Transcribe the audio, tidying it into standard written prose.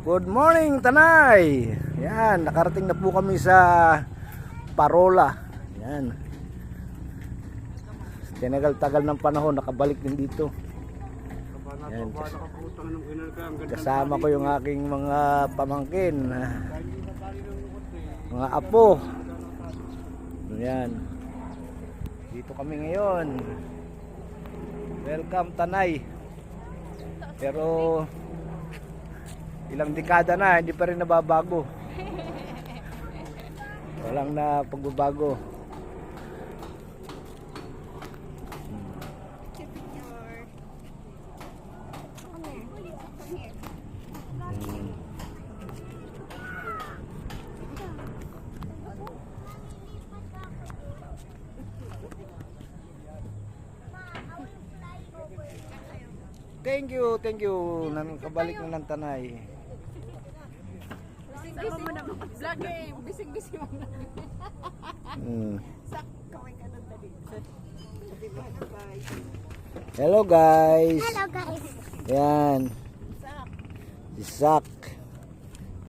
Good morning, Tanay. Yan, nakarating na po kami sa Parola. Yan. Tinagal-tagal ng panahon, nakabalik din dito. Yan. Kasama ko yung aking mga pamangkin, mga apo. Yan. Dito kami ngayon. Welcome, Tanay. Pero ilang dekada na, hindi pa rin nababago. Walang na pagbabago. Thank you. Nakabalik na ng Tanay. Bising-bising mo na. Hello guys. Hello guys. Yan. Si Sak.